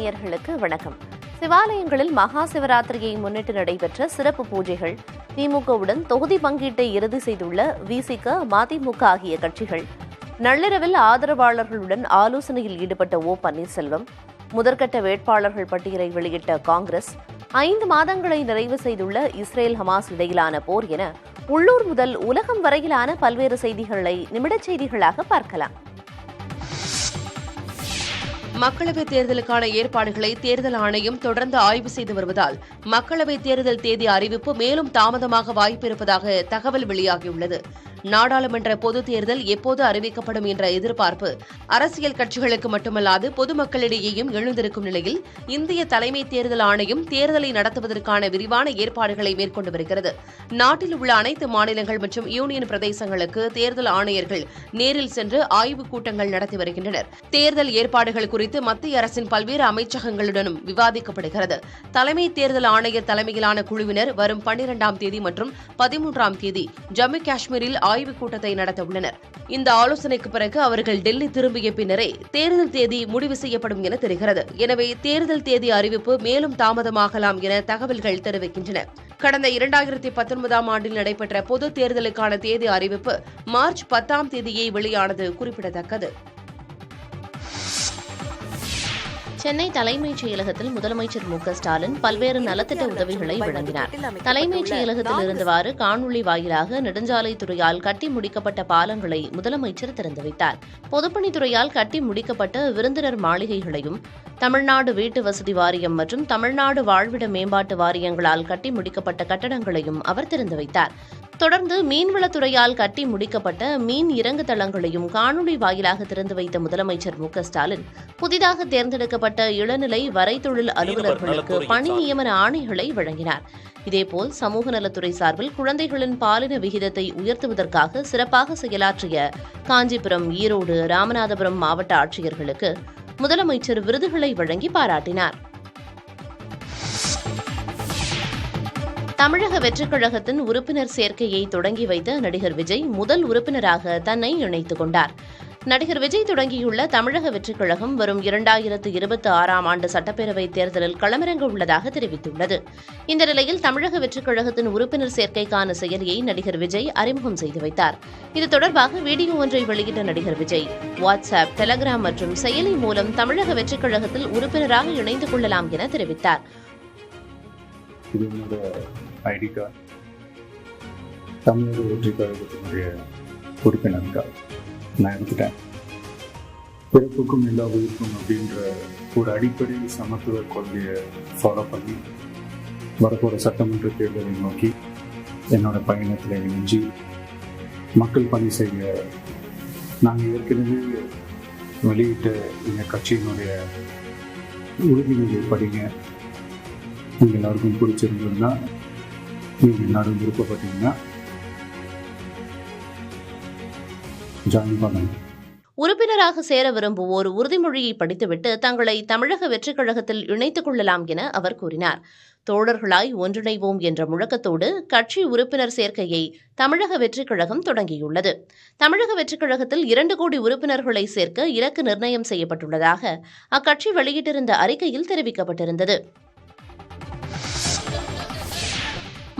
நேயர்களுக்கு வணக்கம். சிவாலயங்களில் மகா சிவராத்திரியை முன்னிட்டு நடைபெற்ற சிறப்பு பூஜைகள், திமுகவுடன் தொகுதி பங்கீட்டை இறுதி செய்துள்ள விசிக, மதிமுக ஆகிய கட்சிகள், நள்ளிரவில் ஆதரவாளர்களுடன் ஆலோசனையில் ஈடுபட்ட ஓ பன்னீர்செல்வம், முதற்கட்ட வேட்பாளர்கள் பட்டியலை வெளியிட்ட காங்கிரஸ், 5 மாதங்களை நிறைவு செய்துள்ள இஸ்ரேல் ஹமாஸ் இடையிலான போர் என உள்ளூர் முதல் உலகம் வரையிலான பல்வேறு செய்திகளை நிமிடச் செய்திகளாக பார்க்கலாம். மக்களவைத் தேர்தலுக்கான ஏற்பாடுகளை தேர்தல் ஆணையம் தொடர்ந்து ஆய்வு செய்து வருவதால் மக்களவைத் தேர்தல் தேதி அறிவிப்பு மேலும் தாமதமாக வாய்ப்பிருப்பதாக தகவல் வெளியாகியுள்ளது. நாடாளுமன்ற பொதுத் தேர்தல் எப்போது அறிவிக்கப்படும் என்ற எதிர்பார்ப்பு அரசியல் கட்சிகளுக்கு மட்டுமல்லாது பொதுமக்களிடையேயும் எழுந்திருக்கும் நிலையில் இந்திய தலைமை தேர்தல் ஆணையம் தேர்தலை நடத்துவதற்கான விரிவான ஏற்பாடுகளை மேற்கொண்டு வருகிறது. நாட்டில் உள்ள அனைத்து மாநிலங்கள் மற்றும் யூனியன் பிரதேசங்களுக்கு தேர்தல் ஆணையர்கள் நேரில் சென்று ஆய்வுக் கூட்டங்கள் நடத்தி வருகின்றனர். தேர்தல் ஏற்பாடுகள் குறித்து மத்திய அரசின் பல்வேறு அமைச்சகங்களுடனும் விவாதிக்கப்படுகிறது. தலைமை தேர்தல் ஆணையர் தலைமையிலான குழுவினர் வரும் 12ஆம் தேதி மற்றும் 13ஆம் தேதி ஜம்மு காஷ்மீரில் ஆய்வுக் கூட்டத்தை நடத்த உள்ளனர். இந்த ஆலோசனைக்கு பிறகு அவர்கள் டெல்லி திரும்பிய பின்னரே தேர்தல் தேதி முடிவு செய்யப்படும் என தெரிகிறது. எனவே தேர்தல் தேதி அறிவிப்பு மேலும் தாமதமாகலாம் என தகவல்கள் தெரிவிக்கின்றன. கடந்த 2019ஆம் ஆண்டில் நடைபெற்ற பொது தேர்தலுக்கான தேதி அறிவிப்பு மார்ச் 10ஆம் தேதியே வெளியானது குறிப்பிடத்தக்கது. சென்னை தலைமைச் செயலகத்தில் முதலமைச்சர் மு.க.ஸ்டாலின் பல்வேறு நலத்திட்ட உதவிகளை வழங்கினார். தலைமைச் செயலகத்தில் இருந்தவாறு காணொலி வாயிலாக நெடுஞ்சாலைத்துறையால் கட்டி முடிக்கப்பட்ட பாலங்களை முதலமைச்சர் திறந்து வைத்தார். பொதுப்பணித்துறையால் கட்டி முடிக்கப்பட்ட விருந்தினர் மாளிகைகளையும், தமிழ்நாடு வீட்டு வசதி வாரியம் மற்றும் தமிழ்நாடு வாழ்விட மேம்பாட்டு வாரியங்களால் கட்டி முடிக்கப்பட்ட கட்டடங்களையும் அவர் திறந்து வைத்தார். தொடர்ந்து மீன்வளத்துறையால் கட்டி முடிக்கப்பட்ட மீன் இறங்கு தளங்களையும் காணொலி வாயிலாக திறந்து வைத்த முதலமைச்சர் மு.க.ஸ்டாலின் புதிதாக தேர்ந்தெடுக்கப்பட்ட இளநிலை வரைத்தொழில் அலுவலர்களுக்கு பணி நியமன ஆணைகளை வழங்கினார். இதேபோல் சமூக நலத்துறை சார்பில் குழந்தைகளின் பாலின விகிதத்தை உயர்த்துவதற்காக சிறப்பாக செயலாற்றிய காஞ்சிபுரம், ஈரோடு, ராமநாதபுரம் மாவட்ட ஆட்சியர்களுக்கு முதலமைச்சர் விருதுகளை வழங்கி பாராட்டினார். தமிழக வெற்றிக் கழகத்தின் உறுப்பினர் சேர்க்கையை தொடங்கி வைத்த நடிகர் விஜய் முதல் உறுப்பினராக தன்னை இணைத்துக் கொண்டார். நடிகர் விஜய் தொடங்கியுள்ள தமிழக வெற்றிக் கழகம் வரும் 2026ஆம் ஆண்டு சட்டப்பேரவைத் தேர்தலில் களமிறங்க உள்ளதாக தெரிவித்துள்ளது. இந்த நிலையில் தமிழக வெற்றிக் கழகத்தின் உறுப்பினர் சேர்க்கைக்கான செயலியை நடிகர் விஜய் அறிமுகம் செய்து வைத்தார். இது தொடர்பாக வீடியோ ஒன்றை வெளியிட்ட நடிகர் விஜய், வாட்ஸ்அப், டெலகிராம் மற்றும் செயலி மூலம் தமிழக வெற்றிக் கழகத்தில் உறுப்பினராக இணைந்து கொள்ளலாம் என தெரிவித்தார். ஐடி கார்டு, தமிழக வெற்றிக் கழகத்தினுடைய உறுப்பினர் கார்டு நான் எடுத்துட்டேன். பிறப்புக்கும் எல்லா உயிருக்கும் அப்படின்ற ஒரு அடிப்படை சமத்துவ கொள்கையை ஃபாலோ பண்ணி வரப்போகிற சட்டமன்ற தேர்தலை நோக்கி என்னோட பயணத்தில் இணைஞ்சி மக்கள் பணி செய்ய நாங்கள் ஏற்கனவே வெளியிட்ட எங்கள் கட்சியினுடைய உறுதிமொழியை படிங்க. நீங்கள் எல்லாருக்கும் பிடிச்சிருந்ததுன்னா, நீங்கள் எல்லாரும் விருப்பப்பட்டீங்கன்னா ஜாயின் பண்ணுங்க. உறுப்பினராக சேர விரும்புவோர் உறுதிமொழியை படித்துவிட்டு தங்களை தமிழக வெற்றிக் கழகத்தில் இணைத்துக் கொள்ளலாம் என அவர் கூறினார். தோழர்களாய் ஒன்றிணைவோம் என்ற முழக்கத்தோடு கட்சி உறுப்பினர் சேர்க்கையை தமிழக வெற்றிக் கழகம் தொடங்கியுள்ளது. தமிழக வெற்றிக் கழகத்தில் 2 கோடி உறுப்பினர்களை சேர்க்க இலக்கு நிர்ணயம் செய்யப்பட்டுள்ளதாக அக்கட்சி வெளியிட்டிருந்த அறிக்கையில் தெரிவிக்கப்பட்டிருந்தது.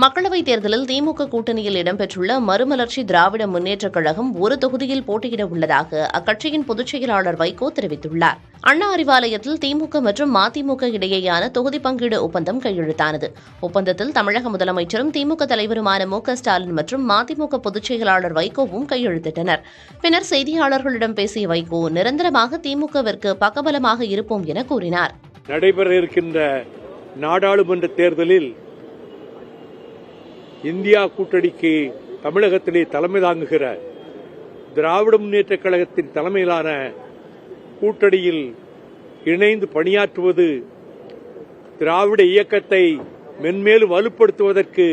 மக்களவைத் தேர்தலில் திமுக கூட்டணியில் இடம்பெற்றுள்ள மறுமலர்ச்சி திராவிட முன்னேற்றக் கழகம் ஒரு தொகுதியில் போட்டியிட உள்ளதாக அக்கட்சியின் பொதுச் செயலாளர் வைகோ தெரிவித்துள்ளார். அண்ணா அறிவாலயத்தில் திமுக மற்றும் மதிமுக இடையேயான தொகுதி பங்கீடு ஒப்பந்தம் கையெழுத்தானது. ஒப்பந்தத்தில் தமிழக முதலமைச்சரும் திமுக தலைவருமான மு.க.ஸ்டாலின் மற்றும் மதிமுக பொதுச் செயலாளர் வைகோவும் கையெழுத்திட்டனர். பின்னர் செய்தியாளர்களிடம் பேசிய வைகோ, நிரந்தரமாக திமுகவிற்கு பக்கபலமாக இருப்போம் என கூறினார். நடைபெற இருக்கின்ற நாடாளுமன்ற தேர்தலில் இந்தியா கூட்டணிக்கு தமிழகத்திலே தலைமை தாங்குகிற திராவிட முன்னேற்றக் கழகத்தின் தலைமையிலான கூட்டணியில் இணைந்து பணியாற்றுவது திராவிட இயக்கத்தை மென்மேலும் வலுப்படுத்துவதற்கு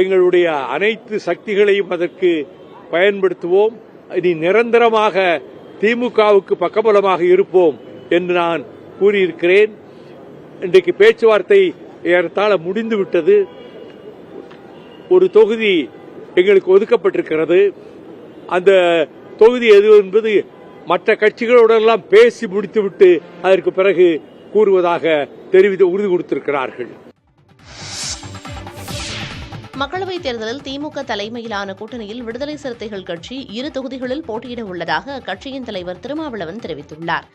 எங்களுடைய அனைத்து சக்திகளையும் அதற்கு பயன்படுத்துவோம். இனி நிரந்தரமாக திமுகவுக்கு பக்கபலமாக இருப்போம் என்று நான் கூறியிருக்கிறேன். இன்றைக்கு பேச்சுவார்த்தை ஏறத்தாழ முடிந்துவிட்டது. ஒரு தொகுதி எங்களுக்கு ஒதுக்கப்பட்டிருக்கிறது. அந்த தொகுதி எது என்பது மற்ற கட்சிகளோடெல்லாம் பேசி முடித்துவிட்டு அதற்கு பிறகு கூறுவதாக உறுதி கொடுத்திருக்கிறார்கள். மக்களவைத் தேர்தலில் திமுக தலைமையிலான கூட்டணியில் விடுதலை சிறுத்தைகள் கட்சி 2 தொகுதிகளில் போட்டியிட உள்ளதாக அக்கட்சியின் தலைவர் திருமாவளவன் தெரிவித்துள்ளார்.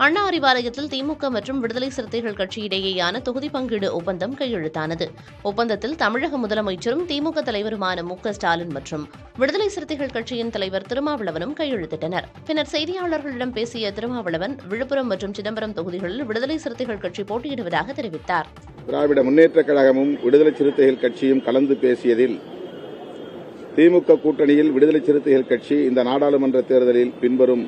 அண்ணா அறிவாலயத்தில் திமுக மற்றும் விடுதலை சிறுத்தைகள் கட்சி இடையேயான தொகுதி பங்கீடு ஒப்பந்தம் கையெழுத்தானது. ஒப்பந்தத்தில் தமிழக முதலமைச்சரும் திமுக தலைவருமான மு.க.ஸ்டாலின் மற்றும் விடுதலை சிறுத்தைகள் கட்சியின் தலைவர் திருமாவளவனும் கையெழுத்திட்டனர். பின்னர் செய்தியாளர்களிடம் பேசிய திருமாவளவன் விழுப்புரம் மற்றும் சிதம்பரம் தொகுதிகளில் விடுதலை சிறுத்தைகள் கட்சி போட்டியிடுவதாக தெரிவித்தார். திராவிட முன்னேற்றக் கழகமும் விடுதலை சிறுத்தைகள் கட்சியும் கலந்து பேசியதில் திமுக கூட்டணியில் விடுதலை சிறுத்தைகள் கட்சி இந்த நாடாளுமன்ற தேர்தலில் பின்வரும்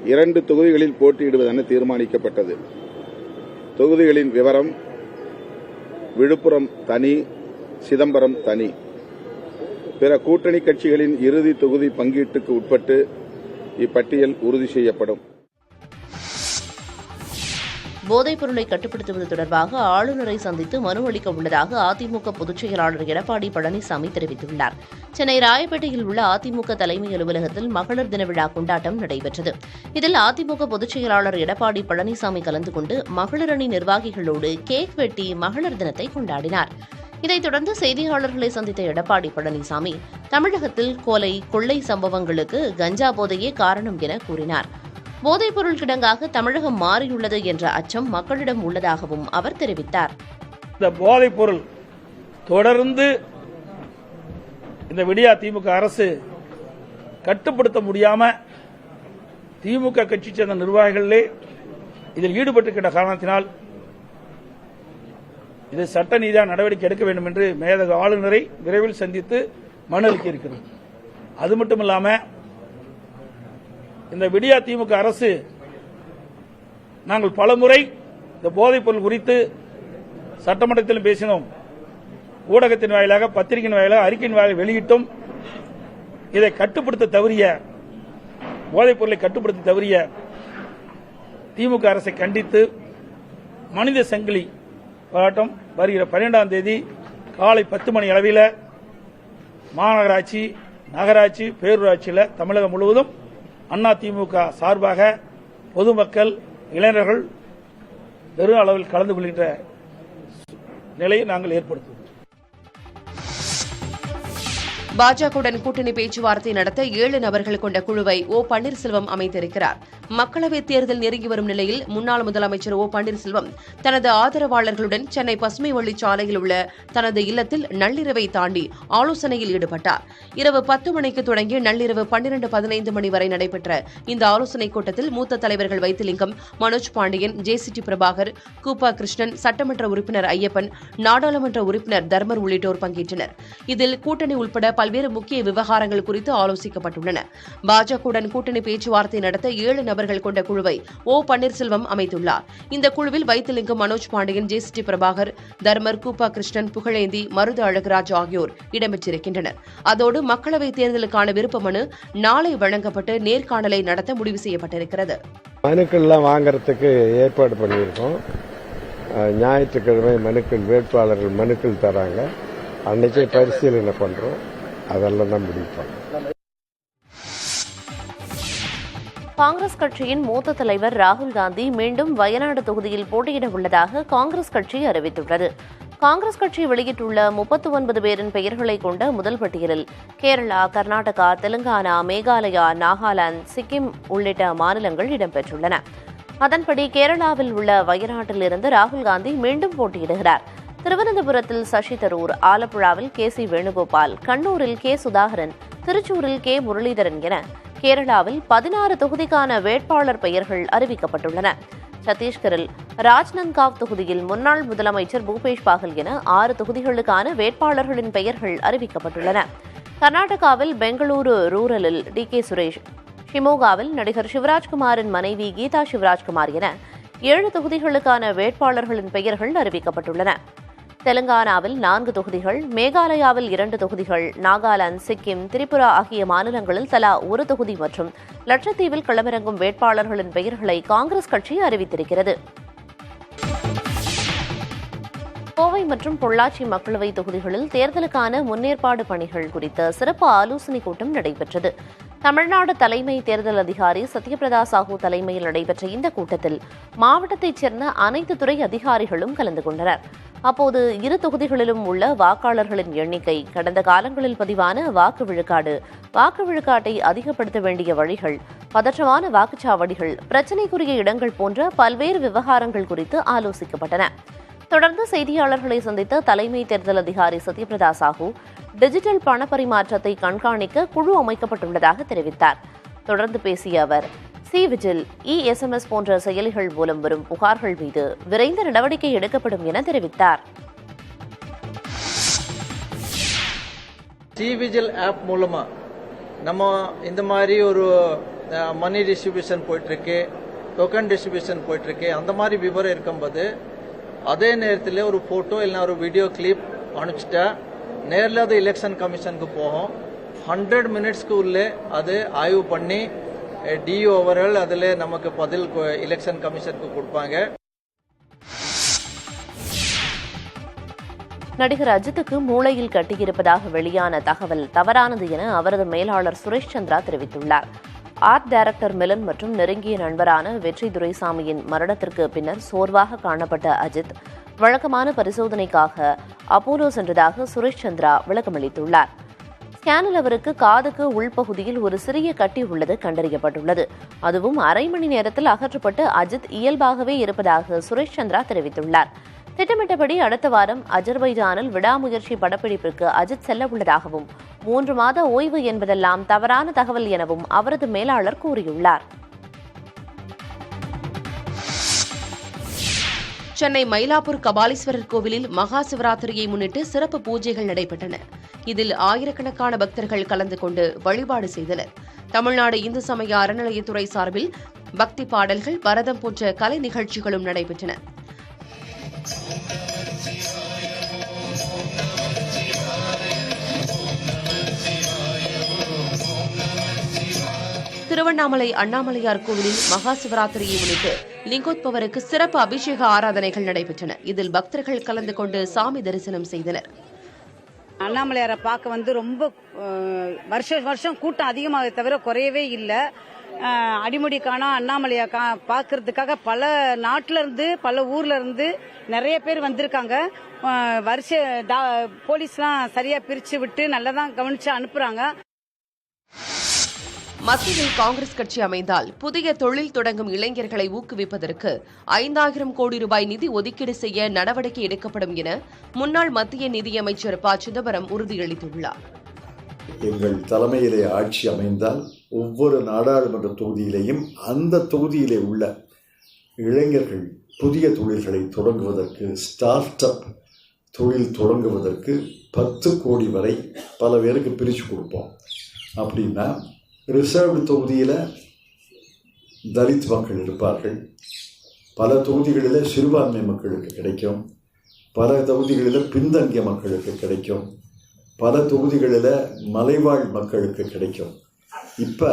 2 தொகுதிகளில் போட்டியிடுவதென தீர்மானிக்கப்பட்டது. தொகுதிகளின் விவரம்: விழுப்புரம் தனி, சிதம்பரம் தனி. பிற கூட்டணி கட்சிகளின் இறுதி தொகுதி பங்கீட்டுக்கு உட்பட்டு இப்பட்டியல் உறுதி செய்யப்படும். போதைப் பொருளை கட்டுப்படுத்துவது தொடர்பாக ஆளுநரை சந்தித்து மனு அளிக்க உள்ளதாக அதிமுக பொதுச் செயலாளர் எடப்பாடி பழனிசாமி தெரிவித்துள்ளார். சென்னை ராயப்பேட்டையில் உள்ள அதிமுக தலைமை அலுவலகத்தில் மகளிர் தின விழா கொண்டாட்டம் நடைபெற்றது. இதில் அதிமுக பொதுச் செயலாளர் எடப்பாடி பழனிசாமி கலந்து கொண்டு மகளிர் அணி நிர்வாகிகளோடு கேக் வெட்டி மகளிர் தினத்தை கொண்டாடினார். இதைத் தொடர்ந்து செய்தியாளர்களை சந்தித்த எடப்பாடி பழனிசாமி தமிழகத்தில் கொலை, கொள்ளை சம்பவங்களுக்கு கஞ்சா போதையே காரணம் என கூறினார். போதைப் பொருள் கிடங்காக தமிழகம் மாறியுள்ளது என்ற அச்சம் மக்களிடம் உள்ளதாகவும் அவர் தெரிவித்தார். இந்த போதைப் பொருள் தொடர்ந்து இந்த விடியா திமுக அரசு கட்டுப்படுத்த முடியாம திமுக கட்சி சேர்ந்த நிர்வாகிகளே இதில் ஈடுபட்டிருக்கின்ற காரணத்தினால் இது சட்ட ரீதியாக நடவடிக்கை எடுக்க வேண்டும் என்று மேதகு ஆளுநரை விரைவில் சந்தித்து மனு அளிக்க இருக்கிறது. அது மட்டுமில்லாம இந்த விடியா திமுக அரசு நாங்கள் பலமுறை இந்த போதைப் பொருள் குறித்து சட்டமன்றத்திலும் பேசினோம், ஊடகத்தின் வாயிலாக, பத்திரிகையின் வாயிலாக, அறிக்கையின் வாயிலாக வெளியிட்டும். இதை கட்டுப்படுத்த தவறிய, போதைப் பொருளை கட்டுப்படுத்த தவறிய திமுக அரசை கண்டித்து மனித சங்கிலி போராட்டம் வருகிற 12ஆம் தேதி காலை 10 மணி அளவில் மாநகராட்சி, நகராட்சி, பேரூராட்சியில் தமிழகம் முழுவதும் அதிமுக சார்பாக பொதுமக்கள், இளைஞர்கள் பெரும் அளவில் கலந்து கொள்கின்ற நிலையை நாங்கள் ஏற்படுத்துவோம். பாஜகவுடன் கூட்டணி பேச்சுவார்த்தை நடத்த 7 நபர்கள் கொண்ட குழுவை ஓ பன்னீர்செல்வம் அமைத்திருக்கிறார். மக்களவைத் தேர்தல் நெருங்கி வரும் நிலையில் முன்னாள் முதலமைச்சர் ஓ பன்னீர்செல்வம் தனது ஆதரவாளர்களுடன் சென்னை பசுமை வழிச்சாலையில் உள்ள தனது இல்லத்தில் நள்ளிரவை தாண்டி ஆலோசனையில் ஈடுபட்டார். இரவு 10 மணிக்கு தொடங்கி நள்ளிரவு 12:15 மணி வரை நடைபெற்ற இந்த ஆலோசனைக் கூட்டத்தில் மூத்த தலைவர்கள் வைத்திலிங்கம், மனோஜ் பாண்டியன், ஜே.சி.டி. பிரபாகர், கூப்பா கிருஷ்ணன், சட்டமன்ற உறுப்பினர் ஐயப்பன், நாடாளுமன்ற உறுப்பினர் தர்மர் உள்ளிட்டோர் பங்கேற்றனர். இதில் கூட்டணி உட்பட பல்வேறு முக்கிய விவகாரங்கள் குறித்து ஆலோசிக்கப்பட்டுள்ளன. பாஜகவுடன் கூட்டணி பேச்சுவார்த்தை நடத்த 7 நபர்கள் கொண்ட குழுவை ஓ பன்னீர்செல்வம் அமைத்துள்ளார். இந்த குழுவில் வைத்திலிங்கம், மனோஜ் பாண்டியன், ஜே.சி.டி. பிரபாகர், தர்மர், கூப்பா கிருஷ்ணன், புகழேந்தி, மருது அழகுராஜ் ஆகியோர் இடம்பெற்றிருக்கின்றனர். அதோடு மக்களவைத் தேர்தலுக்கான விருப்ப மனு நாளை வழங்கப்பட்டு நேர்காணலை நடத்த முடிவு செய்யப்பட்டிருக்கிறது. மனுக்கள்லாம் வாங்கறதுக்கு ஏற்பாடு பண்ணியிருக்கோம். ஞாயிற்றுக்கிழமை மனுக்கள், வேட்பாளர்கள் மனுக்கள் தராங்க, அன்னைக்கே பரிசீலனை பண்றோம். அதெல்லாம் தான் முடிப்போம். காங்கிரஸ் கட்சியின் மூத்த தலைவர் ராகுல் காந்தி மீண்டும் வயநாடு தொகுதியில் போட்டியிட உள்ளதாக காங்கிரஸ் கட்சி அறிவித்துள்ளது. காங்கிரஸ் கட்சி வெளியிட்டுள்ள 39 பேரின் பெயர்களை கொண்ட முதல் பட்டியலில் கேரளா, கர்நாடகா, தெலுங்கானா, மேகாலயா, நாகாலாந்து, சிக்கிம் உள்ளிட்ட மாநிலங்கள் இடம்பெற்றுள்ளன. அதன்படி கேரளாவில் உள்ள வயநாட்டிலிருந்து ராகுல் காந்தி மீண்டும் போட்டியிடுகிறார். திருவனந்தபுரத்தில் Sasi Tharoor, ஆலப்புழாவில் KC. Venugopal, கண்ணூரில் K. Sudhakaran, திருச்சூரில் K. Muralidharan என கேரளாவில் 16 தொகுதிக்கான வேட்பாளர் பெயர்கள் அறிவிக்கப்பட்டுள்ளன. சத்தீஸ்கரில் ராஜ்நந்த்காவ் தொகுதியில் முன்னாள் முதலமைச்சர் பூபேஷ் பாகல் என 6 தொகுதிகளுக்கான வேட்பாளர்களின் பெயர்கள் அறிவிக்கப்பட்டுள்ளன. கர்நாடகாவில் பெங்களூரு ரூரலில் டி.கே. சுரேஷ், ஷிமோகாவில் நடிகர் சிவராஜ்குமாரின் மனைவி கீதா சிவராஜ்குமார் என 7 தொகுதிகளுக்கான வேட்பாளர்களின் பெயர்கள் அறிவிக்கப்பட்டுள்ளன. தெலுங்கானாவில் 4 தொகுதிகள், மேகாலயாவில் 2 தொகுதிகள், நாகாலாந்து, சிக்கிம், திரிபுரா ஆகிய மாநிலங்களில் தலா 1 தொகுதி மற்றும் லட்சத்தீவில் களமிறங்கும் வேட்பாளர்களின் பெயர்களை காங்கிரஸ் கட்சி அறிவித்திருக்கிறது. கோவை மற்றும் பொள்ளாச்சி மக்களவை தொகுதிகளில் தேர்தலுக்கான முன்னேற்பாடு பணிகள் குறித்த சிறப்பு ஆலோசனைக் கூட்டம் நடைபெற்றது. தமிழ்நாடு தலைமை தேர்தல் அதிகாரி சத்யபிரதா சாஹூ தலைமையில் நடைபெற்ற இந்த கூட்டத்தில் மாவட்டத்தைச் சேர்ந்த அனைத்து துறை அதிகாரிகளும் கலந்து கொண்டனர். அப்போது இரு தொகுதிகளிலும் உள்ள வாக்காளர்களின் எண்ணிக்கை, கடந்த காலங்களில் பதிவான வாக்கு விழுக்காட்டை அதிகப்படுத்த வேண்டிய வழிகள், பதற்றமான வாக்குச்சாவடிகள், பிரச்சினைக்குரிய இடங்கள் போன்ற பல்வேறு விவகாரங்கள் குறித்து ஆலோசிக்கப்பட்டன. தொடர்ந்து செய்தியாளர்களை சந்தித்த தலைமை தேர்தல் அதிகாரி சத்யபிரதா சாஹூ டிஜிட்டல் பணப்பரிமாற்றத்தை கண்காணிக்க குழு அமைக்கப்பட்டுள்ளதாக தெரிவித்தார். தொடர்ந்து பேசிய அவர், சி-விஜில், இ-SMS போன்ற செயலிகள் மூலம் வரும் புகார்கள் மீது விரைந்த நடவடிக்கை எடுக்கப்படும் என தெரிவித்தார். சி-விஜில் ஆப் மூலமா நம்ம இந்த மாதிரி ஒரு மணி டிஸ்ட்ரிபியூஷன் போயிட்டு இருக்கு, டோக்கன் டிஸ்ட்ரிபியூஷன் போயிட்டு இருக்கு, அந்த மாதிரி விவரம் இருக்கும்போது அதே நேரத்தில் ஒரு போட்டோ இல்லைன்னா ஒரு வீடியோ கிளிப் அனுப்பிச்சிட்டா நேரில் அது எலெக்ஷன் கமிஷனுக்கு போகும். 100 மினிட்ஸ்க்கு உள்ளே அது ஆய்வு பண்ணி டிஓ அவர்கள் அதில் நமக்கு பதில் எலெக்ஷன் கமிஷனுக்கு கொடுப்பாங்க. நடிகர் அஜித்துக்கு மூளையில் கட்டியிருப்பதாக வெளியான தகவல் தவறானது என அவரது மேலாளர் சுரேஷ் சந்திரா தெரிவித்துள்ளார். ஆர்ட் டைரக்டர் மிலன் மற்றும் நெருங்கிய நண்பரான வெற்றி துரைசாமியின் மரணத்திற்கு பின்னர் சோர்வாக காணப்பட்ட அஜித் வழக்கமான பரிசோதனைக்காக அப்போலோ சென்றதாக சுரேஷ் சந்திரா விளக்கமளித்துள்ளார். ஸ்கேனில் அவருக்கு காதுக்கு உள்பகுதியில் ஒரு சிறிய கட்டி உள்ளது கண்டறியப்பட்டுள்ளது. அதுவும் அரை மணி நேரத்தில் அகற்றப்பட்டு அஜித் இயல்பாகவே இருப்பதாக சுரேஷ் சந்திரா தெரிவித்துள்ளார். திட்டமிட்டபடி அடுத்த வாரம் அஜர்பைஜானில் விடாமுயற்சி படப்பிடிப்பிற்கு அஜித் செல்ல உள்ளதாகவும் 3 மாத ஓய்வு என்பதெல்லாம் தவறான தகவல் எனவும் அவரது மேலாளர் கூறியுள்ளார். சென்னை மயிலாப்பூர் கபாலீஸ்வரர் கோவிலில் மகா சிவராத்திரியை முன்னிட்டு சிறப்பு பூஜைகள் நடைபெற்றன. இதில் ஆயிரக்கணக்கான பக்தர்கள் கலந்து கொண்டு வழிபாடு செய்தனர். தமிழ்நாடு இந்து சமய அறநிலையத்துறை சார்பில் பக்தி பாடல்கள், பரதம் போன்ற கலை நிகழ்ச்சிகளும் நடைபெற்றன. திருவண்ணாமலை அண்ணாமலையார் கோவிலில் மகா சிவராத்திரியை முன்னிட்டு லிங்கோத்பவருக்கு சிறப்பு அபிஷேக ஆராதனைகள் நடைபெற்றன. இதில் பக்தர்கள் கலந்து கொண்டு சாமி தரிசனம் செய்தனர். அண்ணாமலையாரை பார்க்க ரொம்ப வருஷம் கூட்டம் அதிகமாக தவிர குறையவே இல்லை. அடிமுடி காணா அண்ணாமலையா பார்க்கறதுக்காக பல நாட்டில இருந்து பல ஊர்ல இருந்து நிறைய பேர் வந்திருக்காங்க. போலீஸ்லாம் சரியா பிரிச்சு விட்டு நல்லதான் கவனிச்சு அனுப்புறாங்க. மத்தியில் காங்கிரஸ் கட்சி அமைந்தால் புதிய தொழில் தொடங்கும் இளைஞர்களை ஊக்குவிப்பதற்கு 5000 கோடி ரூபாய் நிதி ஒதுக்கீடு செய்ய நடவடிக்கை எடுக்கப்படும் என முன்னாள் மத்திய நிதியமைச்சர் ப. சிதம்பரம் உறுதியளித்துள்ளார். எங்கள் தலைமையிலே ஆட்சி அமைந்தால் ஒவ்வொரு நாடாளுமன்ற தொகுதியிலேயும் அந்த தொகுதியிலே உள்ள இளைஞர்கள் புதிய தொழில்களை தொடங்குவதற்கு, ஸ்டார்ட் அப் தொழில் தொடங்குவதற்கு 10 கோடி வரை பல பேருக்கு பிரித்து கொடுப்போம். அப்படின்னா ரிசர்வ்டு தொகுதியில் தலித் மக்கள் இருப்பார்கள், பல தொகுதிகளில் சிறுபான்மை மக்களுக்கு கிடைக்கும், பல தொகுதிகளில் பின்தங்கிய மக்களுக்கு கிடைக்கும், பல தொகுதிகளில் மலைவாழ் மக்களுக்கு கிடைக்கும். இப்போ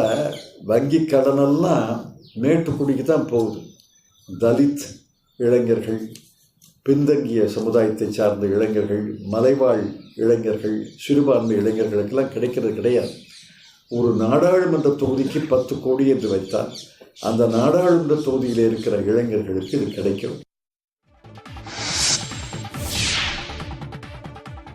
வங்கி கடனெல்லாம் மேட்டுக்குடிக்கு தான் போகுது. தலித் இளைஞர்கள், பின்தங்கிய சமுதாயத்தை சார்ந்த இளைஞர்கள், மலைவாழ் இளைஞர்கள், சிறுபான்மை இளைஞர்களுக்கெல்லாம் கிடைக்கிறது கிடையாது. ஒரு நாடாளுமன்ற தொகுதிக்கு 10 கோடி என்று வைத்தால் அந்த நாடாளுமன்ற தொகுதியில் இருக்கிற இளைஞர்களுக்கு இது கிடைக்கும்.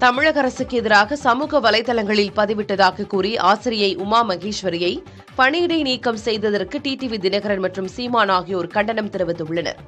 தமிழக அரசுக்கு எதிராக சமூக வலைதளங்களில் பதிவிட்டதாக கூறி ஆசிரியை உமா மகேஸ்வரியை பணியிடை நீக்கம் செய்ததற்கு டிடிவி தினகரன் மற்றும் சீமான் ஆகியோர் கண்டனம் தெரிவித்துள்ளனர்.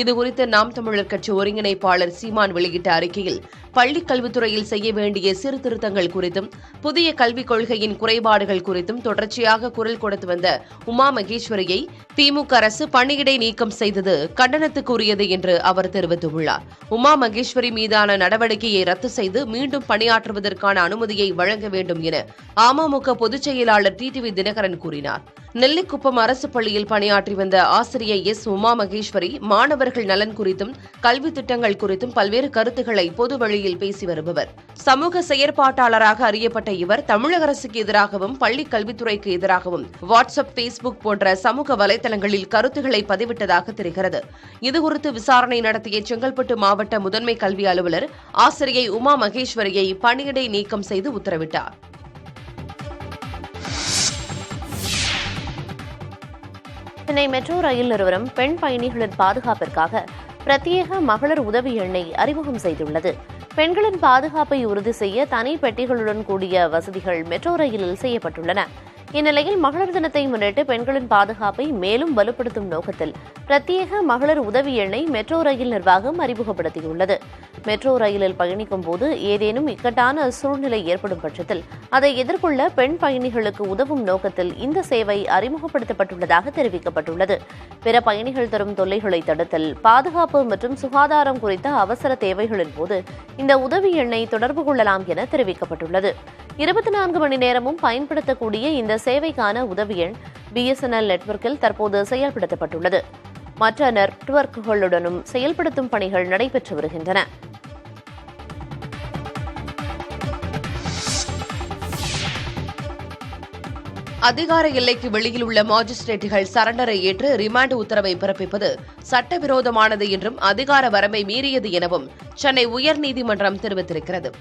இதுகுறித்து நாம் தமிழர் கட்சி ஒருங்கிணைப்பாளர் சீமான் வெளியிட்ட அறிக்கையில் பள்ளிக் கல்வித்துறையில் செய்ய வேண்டிய சீர்திருத்தங்கள் குறித்தும் புதிய கல்விக் கொள்கையின் குறைபாடுகள் குறித்தும் தொடர்ச்சியாக குரல் கொடுத்து வந்த உமா மகேஸ்வரியை திமுக அரசு பணியிடை நீக்கம் செய்தது கண்டனத்துக்குரியது என்று அவர் தெரிவித்துள்ளார். உமா மகேஸ்வரி மீதான நடவடிக்கையை ரத்து செய்து மீண்டும் பணியாற்றுவதற்கான அனுமதியை வழங்க வேண்டும் என அமமுக பொதுச் செயலாளர் டிடிவி தினகரன் கூறினார். நெல்லிக்குப்பம் அரசு பள்ளியில் பணியாற்றி வந்த ஆசிரியை எஸ். உமா மகேஸ்வரி மாணவர்கள் நலன் குறித்தும் கல்வி திட்டங்கள் குறித்தும் பல்வேறு கருத்துக்களை பொது வழியில் பேசி வருபவர். சமூக செயற்பாட்டாளராக அறியப்பட்ட இவர் தமிழக அரசுக்கு எதிராகவும் பள்ளி கல்வித்துறைக்கு எதிராகவும் வாட்ஸ்அப், பேஸ்புக் போன்ற சமூக வலைதளங்களில் கருத்துக்களை பதிவிட்டதாக தெரிகிறது. இதுகுறித்து விசாரணை நடத்திய செங்கல்பட்டு மாவட்ட முதன்மை கல்வி அலுவலர் ஆசிரியை உமா மகேஸ்வரியை பணியிடை நீக்கம் செய்து உத்தரவிட்டார். சென்னை மெட்ரோ ரயில் நிறுவனம் பெண் பயணிகளின் பாதுகாப்பிற்காக பிரத்யேக மகளிர் உதவி எண்ணை அறிமுகம் செய்துள்ளது. பெண்களின் பாதுகாப்பை உறுதி செய்ய தனி பெட்டிகளுடன் கூடிய வசதிகள் மெட்ரோ ரயிலில் செய்யப்பட்டுள்ளன. இந்நிலையில் மகளிர் தினத்தை முன்னிட்டு பெண்களின் பாதுகாப்பை மேலும் வலுப்படுத்தும் நோக்கத்தில் பிரத்யேக மகளிர் உதவி எண்ணை மெட்ரோ ரயில் நிர்வாகம் அறிமுகப்படுத்தியுள்ளது. மெட்ரோ ரயிலில் பயணிக்கும் போது ஏதேனும் இக்கட்டான சூழ்நிலை ஏற்படும் பட்சத்தில் அதை எதிர்கொள்ள பெண் பயணிகளுக்கு உதவும் நோக்கத்தில் இந்த சேவை அறிமுகப்படுத்தப்பட்டுள்ளதாக தெரிவிக்கப்பட்டுள்ளது. பிற பயணிகள் தரும் தொல்லைகளை தடுத்தல், பாதுகாப்பு மற்றும் சுகாதாரம் குறித்த அவசர தேவைகளின் போது இந்த உதவி எண்ணை தொடர்பு கொள்ளலாம் என தெரிவிக்கப்பட்டுள்ளது. 24 மணி நேரமும் பயன்படுத்தக்கூடிய இந்த சேவைக்கான உதவி எண் BSNL நெட்வொர்க்கில் தற்போது செயல்படுத்தப்பட்டுள்ளது. மற்ற நெட்வொர்க்குகளுடனும் செயல்படுத்தும் பணிகள் நடைபெற்று வருகின்றன. அதிகார எல்லைக்கு வெளியில் உள்ள மாஜிஸ்ட்ரேட்டுகள் சரண்டரை ஏற்று ரிமாண்ட் உத்தரவை பிறப்பிப்பது சட்டவிரோதமானது என்றும் அதிகார வரம்பை மீறியது எனவும் சென்னை உயர்நீதிமன்றம் தெரிவித்திருக்கிறது.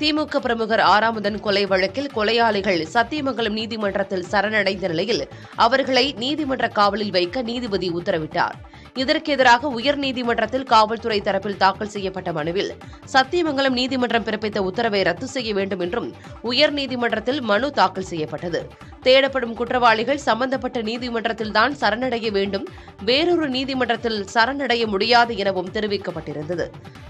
திமுக பிரமுகர் ஆராமுதன் கொலை வழக்கில் கொலையாளிகள் சத்தியமங்கலம் நீதிமன்றத்தில் சரணடைந்த நிலையில் அவர்களை நீதிமன்ற காவலில் வைக்க நீதிபதி உத்தரவிட்டார். இதற்கு எதிராக உயர்நீதிமன்றத்தில் காவல்துறை தரப்பில் தாக்கல் செய்யப்பட்ட மனுவில் சத்தியமங்கலம் நீதிமன்றம் பிறப்பித்த உத்தரவை ரத்து செய்ய வேண்டும் என்றும் உயர்நீதிமன்றத்தில் மனு தாக்கல் செய்யப்பட்டது. தேடப்படும் குற்றவாளிகள் சம்பந்தப்பட்ட நீதிமன்றத்தில்தான் சரணடைய வேண்டும், வேறொரு நீதிமன்றத்தில் சரணடைய முடியாது எனவும் தெரிவிக்கப்பட்டிருந்தது.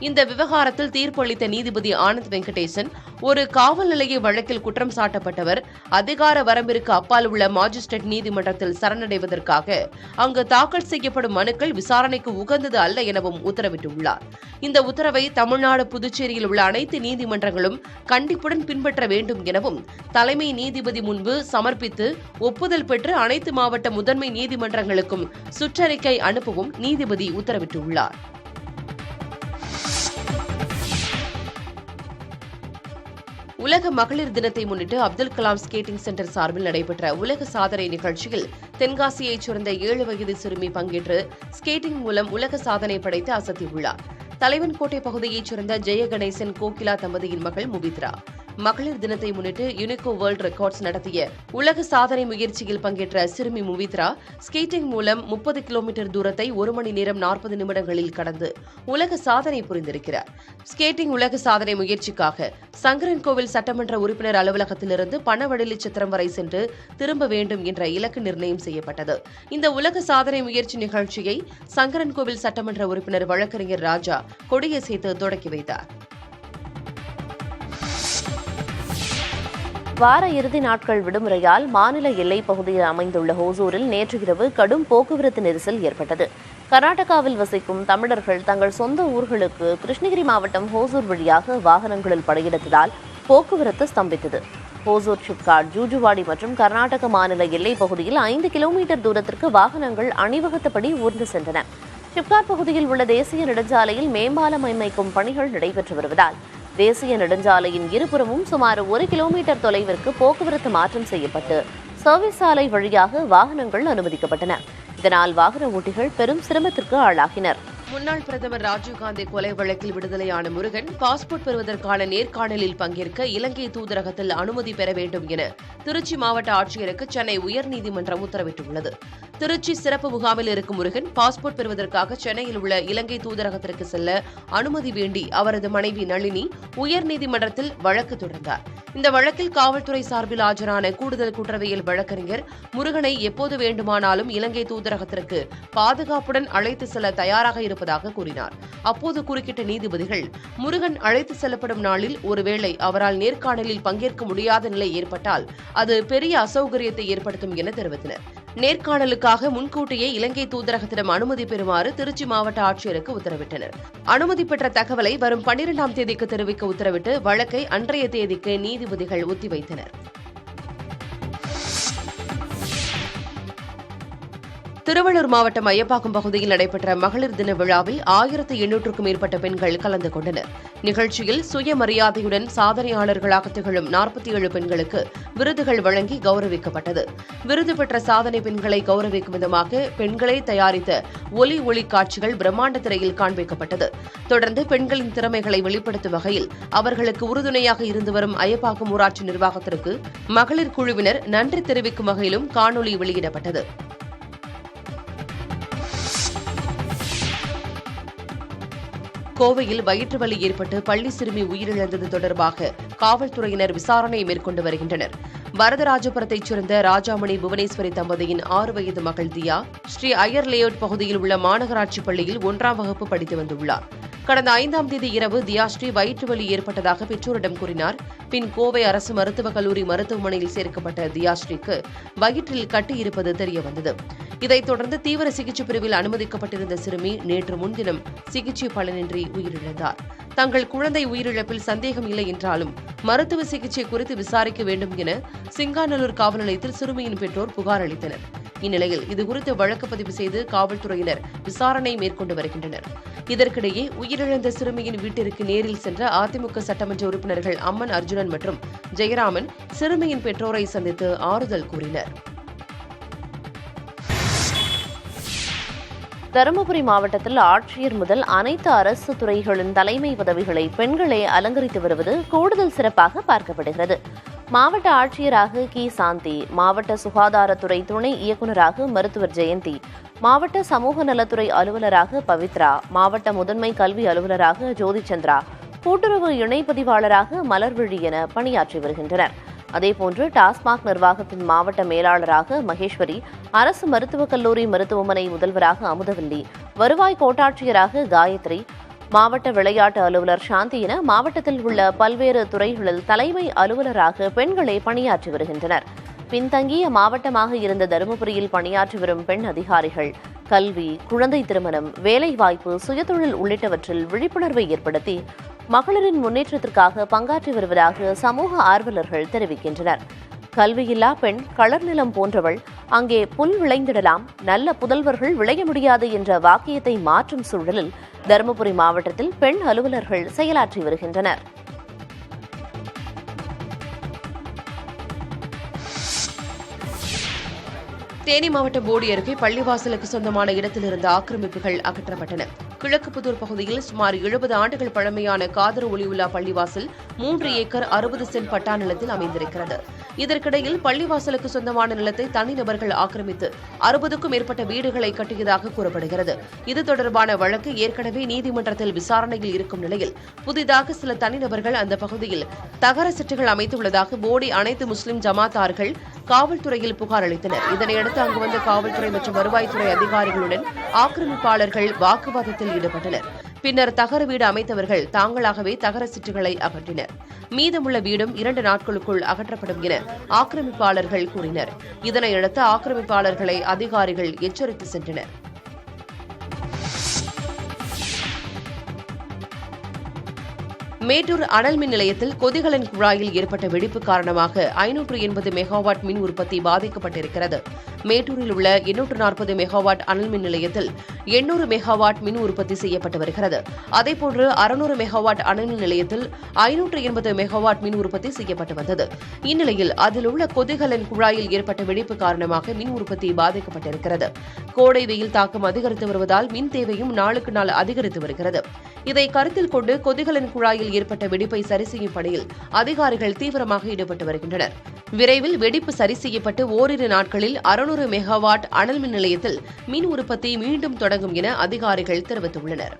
இந்த விவகாரத்தில் தீர்ப்பு அளித்த நீதிபதி ஆனந்த் வெங்கடேசன், ஒரு காவல் நிலைய வழக்கில் குற்றம் சாட்டப்பட்டவர் அதிகார வரம்பிற்கு அப்பால் உள்ள மாஜிஸ்ட்ரேட் நீதிமன்றத்தில் சரணடைவதற்காக அங்கு தாக்கல் செய்யப்படும் மனுக்கள் விசாரணைக்கு உகந்தது அல்ல எனவும் உத்தரவிட்டுள்ளார். இந்த உத்தரவை தமிழ்நாடு, புதுச்சேரியில் உள்ள அனைத்து நீதிமன்றங்களும் கண்டிப்புடன் பின்பற்ற வேண்டும் எனவும் தலைமை நீதிபதி முன்பு சமர்ப்பித்து ஒப்புதல் பெற்று அனைத்து மாவட்ட முதன்மை நீதிமன்றங்களுக்கும் சுற்றறிக்கை அனுப்பவும் நீதிபதி உத்தரவிட்டுள்ளார். உலக மகளிர் தினத்தை முன்னிட்டு அப்துல் கலாம் ஸ்கேட்டிங் சென்டர் சார்பில் நடைபெற்ற உலக சாதனை நிகழ்ச்சியில் தென்காசியைச் சேர்ந்த 7 வயது சிறுமி பங்கேற்று ஸ்கேட்டிங் மூலம் உலக சாதனை படைத்து அசத்தியுள்ளார். தலைவன்கோட்டை பகுதியைச் சேர்ந்த ஜெயகணேசன் கோகிலா தம்பதியின் மகள் முபித்ரா மகளிர் தினத்தை முன்னிட்டு யுனெஸ்கோ வேர்ல்ட் ரெக்கார்ட்ஸ் நடத்திய உலக சாதனை முயற்சியில் பங்கேற்ற சிறுமி முபித்ரா ஸ்கேட்டிங் மூலம் 30 கிலோமீட்டர் தூரத்தை 1 மணி நேரம் 40 நிமிடங்களில் கடந்து உலக சாதனை புரிந்திருக்கிறார். ஸ்கேட்டிங் உலக சாதனை முயற்சிக்காக சங்கரன்கோவில் சட்டமன்ற உறுப்பினர் அலுவலகத்திலிருந்து பணவெளி சித்திரம் வரை சென்று திரும்ப வேண்டும் என்ற இலக்கு நிர்ணயம் செய்யப்பட்டது. இந்த உலக சாதனை முயற்சி நிகழ்ச்சியை சங்கரன்கோவில் சட்டமன்ற உறுப்பினர் வழக்கறிஞர் ராஜா கொடியசைத்து தொடக்கி வைத்தார். வார இறுதி நாட்கள் விடுமுறையால் மாநில எல்லைப் பகுதியில் அமைந்துள்ள ஹோசூரில் நேற்று இரவு கடும் போக்குவரத்து நெரிசல் ஏற்பட்டது. கர்நாடகாவில் வசிக்கும் தமிழர்கள் தங்கள் சொந்த ஊர்களுக்கு கிருஷ்ணகிரி மாவட்டம் ஹோசூர் வழியாக வாகனங்களில் படையெடுத்ததால் போக்குவரத்து ஸ்தம்பித்தது. ஹோசூர், சிப்காட், ஜூஜுவாடி மற்றும் கர்நாடக மாநில எல்லைப் பகுதியில் 5 கிலோமீட்டர் தூரத்திற்கு வாகனங்கள் அணிவகுத்தபடி ஊர்ந்து சென்றன. சிப்காட் பகுதியில் உள்ள தேசிய நெடுஞ்சாலையில் மேம்பாலம் அமைக்கும் பணிகள் நடைபெற்று வருவதால் தேசிய நெடுஞ்சாலையின் இருபுறமும் சுமார் 1 கிலோமீட்டர் தொலைவிற்கு போக்குவரத்து மாற்றம் செய்யப்பட்டு சர்வீஸ் சாலை வழியாக வாகனங்கள் அனுமதிக்கப்பட்டன. இதனால் வாகன ஓட்டிகள் பெரும் சிரமத்திற்கு ஆளாகினர். முன்னாள் பிரதமர் ராஜீவ்காந்தி கொலை வழக்கில் விடுதலையான முருகன் பாஸ்போர்ட் பெறுவதற்கான நேர்காணலில் பங்கேற்க இலங்கை தூதரகத்தில் அனுமதி பெற வேண்டும் என திருச்சி மாவட்ட ஆட்சியருக்கு சென்னை உயர்நீதிமன்றம் உத்தரவிட்டுள்ளது. திருச்சி சிறப்பு முகாமில் இருக்கும் முருகன் பாஸ்போர்ட் பெறுவதற்காக சென்னையில் உள்ள இலங்கை தூதரகத்திற்கு செல்ல அனுமதி வேண்டி அவரது மனைவி நளினி உயர்நீதிமன்றத்தில் வழக்கு தொடர்ந்தார். இந்த வழக்கில் காவல்துறை சார்பில் ஆஜரான கூடுதல் குற்றவியல் வழக்கறிஞர் முருகனை எப்போது வேண்டுமானாலும் இலங்கை தூதரகத்திற்கு பாதுகாப்புடன் அழைத்து செல்ல தயாராக இருப்பதாக கூறினார். அப்போது குறுக்கிட்ட நீதிபதிகள், முருகன் அழைத்து செல்லப்படும் நாளில் ஒருவேளை அவரால் நேர்காணலில் பங்கேற்க முடியாத நிலை ஏற்பட்டால் அது பெரிய அசௌகரியத்தை ஏற்படுத்தும் என தெரிவித்தனர். நேர்காணலுக்காக முன்கூட்டியே இலங்கை தூதரகத்திடம் அனுமதி பெறுமாறு திருச்சி மாவட்ட ஆட்சியருக்கு உத்தரவிட்டனர். அனுமதி பெற்ற தகவலை வரும் 12ஆம் தேதிக்கு தெரிவிக்க உத்தரவிட்டு வழக்கை அன்றைய தேதிக்கு நீதிபதிகள் ஒத்திவைத்தனர். திருவள்ளூர் மாவட்டம் ஐயப்பாக்கம் பகுதியில் நடைபெற்ற மகளிர் தின விழாவில் 1800க்கும் மேற்பட்ட பெண்கள் கலந்து கொண்டனர். நிகழ்ச்சியில் சுயமரியாதையுடன் சாதனையாளர்களாக திகழும் 47 பெண்களுக்கு விருதுகள் வழங்கி கௌரவிக்கப்பட்டது. விருது பெற்ற சாதனை பெண்களை கௌரவிக்கும் விதமாக பெண்களே தயாரித்த ஒலி காட்சிகள் பிரம்மாண்ட திரையில் காண்பிக்கப்பட்டது. தொடர்ந்து பெண்களின் திறமைகளை வெளிப்படுத்தும் வகையில் அவர்களுக்கு உறுதுணையாக இருந்து வரும் ஐயப்பாக்கம் ஊராட்சி நிர்வாகத்திற்கு மகளிர் குழுவினர் நன்றி தெரிவிக்கும் வகையிலும் காணொலி வெளியிடப்பட்டது. கோவையில் வயிற்று வலி ஏற்பட்டு பள்ளி சிறுமி உயிரிழந்தது தொடர்பாக காவல்துறையினர் விசாரணை மேற்கொண்டு வருகின்றனர். வரதராஜபுரத்தைச் சேர்ந்த ராஜாமணி புவனேஸ்வரி தம்பதியின் 6 வயது மகள் தியா ஸ்ரீ ஐயர் லேஅவுட் பகுதியில் உள்ள மாநகராட்சி பள்ளியில் 1ஆம் வகுப்பு படித்து வந்துள்ளார். கடந்த 5ஆம் தேதி இரவு தியாஸ்ரீ வயிற்று வலி ஏற்பட்டதாக பெற்றோரிடம் கூறினார். பின் கோவை அரசு மருத்துவக் கல்லூரி மருத்துவமனையில் சேர்க்கப்பட்ட தியாஸ்ரீக்கு வயிற்றில் கட்டி இருப்பது தெரியவந்தது. இதைத் தொடர்ந்து தீவிர சிகிச்சை பிரிவில் அனுமதிக்கப்பட்டிருந்த சிறுமி நேற்று முன்தினம் சிகிச்சை பலனின்றி உயிரிழந்தார். தங்கள் குழந்தை உயிரிழப்பில் சந்தேகம் இல்லை என்றாலும் மருத்துவ சிகிச்சை குறித்து விசாரிக்க வேண்டும் என சிங்காநல்லூர் காவல் நிலையத்தில் சிறுமியின் பெற்றோர் புகார் அளித்தனர். இந்நிலையில் இதுகுறித்து வழக்கு பதிவு செய்து காவல்துறையினர் விசாரணை மேற்கொண்டு வருகின்றனர். இதற்கிடையே உயிரிழந்த சிறுமியின் வீட்டிற்கு நேரில் சென்ற அதிமுக சட்டமன்ற உறுப்பினர்கள் அம்மன் அர்ஜுனன் மற்றும் ஜெயராமன் சிறுமியின் பெற்றோரை சந்தித்து ஆறுதல் கூறினர். தருமபுரி மாவட்டத்தில் ஆட்சியர் முதல் அனைத்து அரசு துறைகளின் தலைமை பதவிகளை பெண்களே அலங்கரித்து வருவது கூடுதல் சிறப்பாக பார்க்கப்படுகிறது. மாவட்ட ஆட்சியராக கி சாந்தி, மாவட்ட சுகாதாரத்துறை துணை இயக்குநராக மருத்துவர் ஜெயந்தி, மாவட்ட சமூக நலத்துறை அலுவலராக பவித்ரா, மாவட்ட முதன்மை கல்வி அலுவலராக ஜோதிச்சந்திரா, கூட்டுறவு இணைப்பதிவாளராக மலர்விழி என பணியாற்றி வருகின்றனர். அதேபோன்று டாஸ்மாக் நிர்வாகத்தின் மாவட்ட மேலாளராக மகேஸ்வரி, அரசு மருத்துவக் கல்லூரி மருத்துவமனை முதல்வராக அமுதவல்லி, வருவாய் கோட்டாட்சியராக காயத்ரி, மாவட்ட விளையாட்டு அலுவலர் சாந்தி என மாவட்டத்தில் உள்ள பல்வேறு துறைகளில் தலைமை அலுவலராக பெண்களே பணியாற்றி வருகின்றனர். பின்தங்கிய மாவட்டமாக இருந்த தருமபுரியில் பணியாற்றி வரும் பெண் அதிகாரிகள் கல்வி, குழந்தை திருமணம், வேலைவாய்ப்பு, சுயதொழில் உள்ளிட்டவற்றில் விழிப்புணர்வை ஏற்படுத்தி மகளிரின் முன்னேற்றத்திற்காக பங்காற்றி வருவதாக சமூக ஆர்வலர்கள் தெரிவிக்கின்றனர். கல்வியில்லா பெண் களர் நிலம் போன்றவள், அங்கே புல் விளைந்திடலாம், நல்ல புதல்வர்கள் விளைய முடியாது என்ற வாக்கியத்தை மாற்றும் சூழலில் தருமபுரி மாவட்டத்தில் பெண் அலுவலர்கள் செயலாற்றி வருகின்றனர். தேனி மாவட்டம் போடி அருகே பள்ளிவாசலுக்கு சொந்தமான இடத்தில் இருந்த ஆக்கிரமிப்புகள் அகற்றப்பட்டன. கிழக்கு புதூர் பகுதியில் சுமார் 70 ஆண்டுகள் பழமையான காதர் ஒளியுலா பள்ளிவாசல் 3 ஏக்கர் 60 சென்ட் பட்டா நிலத்தில் அமைந்திருக்கிறது. இதற்கிடையில் பள்ளிவாசலுக்கு சொந்தமான நிலத்தை தனிநபர்கள் ஆக்கிரமித்து 60க்கும் மேற்பட்ட வீடுகளை கட்டியதாக கூறப்படுகிறது. இது தொடர்பான வழக்கு ஏற்கனவே நீதிமன்றத்தில் விசாரணையில் இருக்கும் நிலையில் புதிதாக சில தனிநபர்கள் அந்த பகுதியில் தகர சிட்டுகள் அமைத்துள்ளதாக போடி அனைத்து முஸ்லிம் ஜமாத்தார்கள் காவல்துறையில் புகார் அளித்தனர். இதனையடுத்து அங்கு வந்த காவல்துறை மற்றும் வருவாய்த்துறை அதிகாரிகளுடன் ஆக்கிரமிப்பாளர்கள் வாக்குவாதத்தில் ஈடுபட்டனர். பின்னர் தகர வீடு அமைத்தவர்கள் தாங்களாகவே தகர சிட்டுகளை அகற்றினர். மீதமுள்ள வீடும் 2 நாட்களுக்குள் அகற்றப்படும் என ஆக்கிரமிப்பாளர்கள் கூறினர். இதனையடுத்து ஆக்கிரமிப்பாளர்களை அதிகாரிகள் எச்சரித்து சென்றனர். மேட்டூர் அனல் மின் நிலையத்தில் கொதிகலன் குழாயில் ஏற்பட்ட வெடிப்பு காரணமாக 580 மெகாவாட் மின் உற்பத்தி பாதிக்கப்பட்டிருக்கிறது. மேட்டூரில் உள்ள 840 மெகாவாட் அனல் மின் நிலையத்தில் 800 மெகாவாட் மின் உற்பத்தி செய்யப்பட்டு வருகிறது. அதேபோன்று 600 மெகாவாட் அனல் மின் நிலையத்தில் 580 மெகாவாட் மின் உற்பத்தி செய்யப்பட்டு வந்தது. இந்நிலையில் அதில் உள்ள கொதிகலன் குழாயில் ஏற்பட்ட வெடிப்பு காரணமாக மின் உற்பத்தி பாதிக்கப்பட்டிருக்கிறது. கோடை வெயில் தாக்கம் அதிகரித்து வருவதால் மின் தேவையும் நாளுக்கு நாள் அதிகரித்து வருகிறது. இதை கருத்தில் கொண்டு கொதிகலன் குழாயில் ஏற்பட்ட வெடிப்பை சரி செய்யும் பணியில் அதிகாரிகள் தீவிரமாக ஈடுபட்டு வருகின்றனர். விரைவில் வெடிப்பு சரி செய்யப்பட்டு ஓரிரு நாட்களில் 600 மெகாவாட் அனல் மின் நிலையத்தில் மின் உற்பத்தி மீண்டும் தொடங்கும் என அதிகாரிகள் தெரிவித்துள்ளனர்.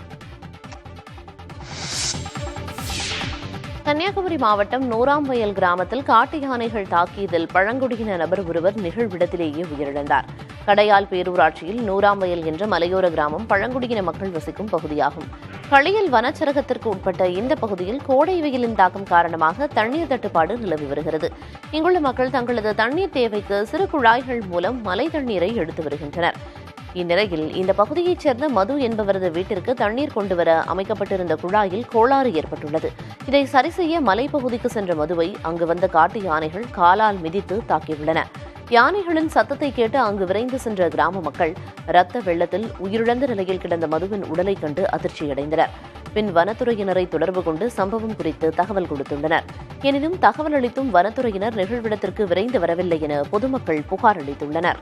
கன்னியாகுமரி மாவட்டம் நூறாம்பயல் கிராமத்தில் காட்டு யானைகள் தாக்கியதில் பழங்குடியின நபர் ஒருவர் நிகழ்விடத்திலேயே உயிரிழந்தார். கடையால் பேரூராட்சியில் நூறாம்பயல் என்ற மலையோர கிராமம் பழங்குடியின மக்கள் வசிக்கும் பகுதியாகும். களியல் வனச்சரகத்திற்கு உட்பட்ட இந்த பகுதியில் கோடை வெயிலின் தாக்கம் காரணமாக தண்ணீர் தட்டுப்பாடு நிலவி வருகிறது. இங்குள்ள மக்கள் தங்களது தண்ணீர் தேவைக்கு சிறு குழாய்கள் மூலம் மழை தண்ணீரை எடுத்து வருகின்றனர். இந்நிலையில் இந்த பகுதியைச் சேர்ந்த மது என்பவரது வீட்டிற்கு தண்ணீர் கொண்டுவர அமைக்கப்பட்டிருந்த குழாயில் கோளாறு ஏற்பட்டுள்ளது. இதை சரி செய்ய மலைப்பகுதிக்கு சென்ற மதுவை அங்கு வந்த காட்டு யானைகள் காலால் மிதித்து தாக்கியுள்ளன. யானைகளின் சத்தத்தை கேட்டு அங்கு விரைந்து சென்ற கிராம மக்கள் இரத்த வெள்ளத்தில் உயிரிழந்த நிலையில் கிடந்த மதுவின் உடலை கண்டு அதிர்ச்சியடைந்தனர். பின் வனத்துறையினரை தொடர்பு கொண்டு சம்பவம் குறித்து தகவல் கொடுத்துள்ளனர். எனினும் தகவல் அளித்தும் வனத்துறையினர் நிகழ்விடத்திற்கு விரைந்து வரவில்லை என பொதுமக்கள் புகார் அளித்துள்ளனர்.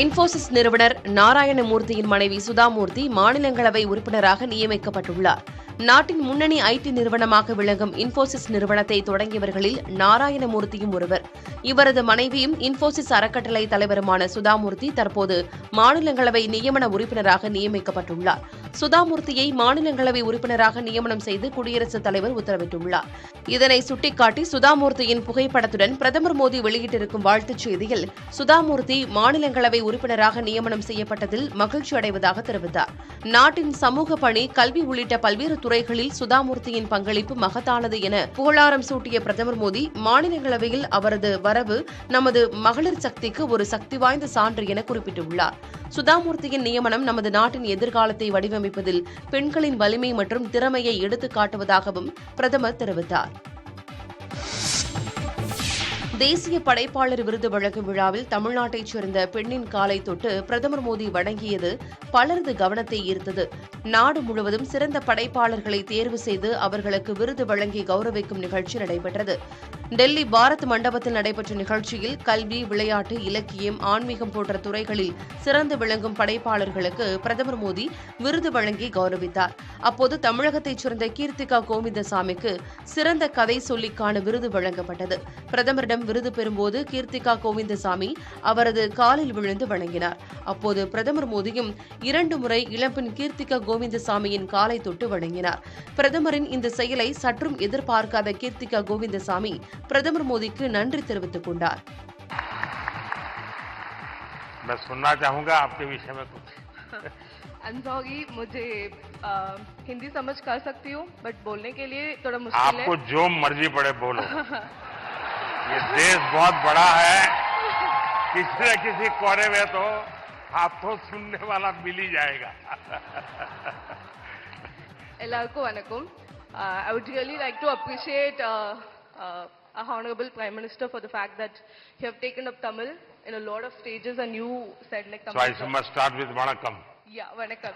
இன்போசிஸ் நிறுவனர் நாராயணமூர்த்தியின் மனைவி சுதாமூர்த்தி மாநிலங்களவை உறுப்பினராக நியமிக்கப்பட்டுள்ளார். நாட்டின் முன்னணி ஐடி நிறுவனமாக விளங்கும் இன்போசிஸ் நிறுவனத்தை தொடங்கியவர்களில் நாராயணமூர்த்தியும் ஒருவர். இவரது மனைவியும் இன்போசிஸ் அறக்கட்டளை தலைவருமான சுதாமூர்த்தி தற்போது மாநிலங்களவை நியமன உறுப்பினராக நியமிக்கப்பட்டுள்ளார். சுதாமூர்த்தியை மாநிலங்களவை உறுப்பினராக நியமனம் செய்து குடியரசுத் தலைவர் உத்தரவிட்டுள்ளார். இதனை சுட்டிக்காட்டி சுதாமூர்த்தியின் புகைப்படத்துடன் பிரதமர் மோடி வெளியிட்டிருக்கும் வாழ்த்துச் செய்தியில், சுதாமூர்த்தி மாநிலங்களவை உறுப்பினராக நியமனம் செய்யப்பட்டதில் மகிழ்ச்சி அடைவதாக தெரிவித்தார். நாட்டின் சமூக பணி, கல்வி உள்ளிட்ட பல்வேறு துறைகளில் சுதாமூர்த்தியின் பங்களிப்பு மகத்தானது என புகழாரம் சூட்டிய பிரதமர் மோடி, மாநிலங்களவையில் அவரது வரவு நமது மகளிர் சக்திக்கு ஒரு சக்தி வாய்ந்த சான்று என குறிப்பிட்டுள்ளார். சுதாமூர்த்தியின் நியமனம் நமது நாட்டின் எதிர்காலத்தை வடிவமைப்பதில் பெண்களின் வலிமை மற்றும் திறமையை எடுத்துக் காட்டுவதாகவும் பிரதமர் தெரிவித்தார். தேசிய படைப்பாளர் விருது வழங்கும் விழாவில் தமிழ்நாட்டைச் சேர்ந்த பெண்ணின் காலை தொட்டு பிரதமர் மோடி வழங்கியது பலரது கவனத்தை ஈர்த்தது. நாடு முழுவதும் சிறந்த படைப்பாளர்களை தேர்வு செய்து அவர்களுக்கு விருது வழங்கி கௌரவிக்கும் நிகழ்ச்சி நடைபெற்றது. டெல்லி பாரத் மண்டபத்தில் நடைபெற்ற நிகழ்ச்சியில் கல்வி, விளையாட்டு, இலக்கியம், ஆன்மீகம் போன்ற துறைகளில் சிறந்து விளங்கும் படைப்பாளர்களுக்கு பிரதமர் மோடி விருது வழங்கி கௌரவித்தார். அப்போது தமிழகத்தைச் சேர்ந்த கீர்த்திகா கோவிந்தசாமிக்கு சிறந்த கதை சொல்லிக்கான விருது வழங்கப்பட்டது. பிரதமரிடம் விருது பெறும்போது கீர்த்திகா கோவிந்தசாமி அவரது காலில் விழுந்து வணங்கினார். அப்போது பிரதமர் மோடியும் 2 முறை இளம்பெண் கீர்த்திகா கோவிந்தசாமியின் காலை தொட்டு வணங்கினார். பிரதமரின் இந்த செயலை சற்றும் எதிர்பார்க்காத கீர்த்திகா கோவிந்தசாமி பிரதமர் மோடிக்கு நன்றி தெரிவித்துக் கொண்டார். मैं सुनना चाहूंगा आपके विषय में कुछ. अनसॉरी, मुझे हिंदी समझ कर सकती हूँ, बट बोलने के लिए थोड़ा मुश्किल है. आपको जो मर्जी पड़े बोलो. ये देश बहुत बड़ा है, किसी न किसी कोने में तो आपको सुनने वाला मिल ही जाएगा. एल्लारुक्कु Vanakkam. I would really like to appreciate our Honorable Prime Minister for the fact that you have taken up Tamil in a lot of stages and you said like Tamil. So I must start with Vanakkam. Yeah, Vanakkam.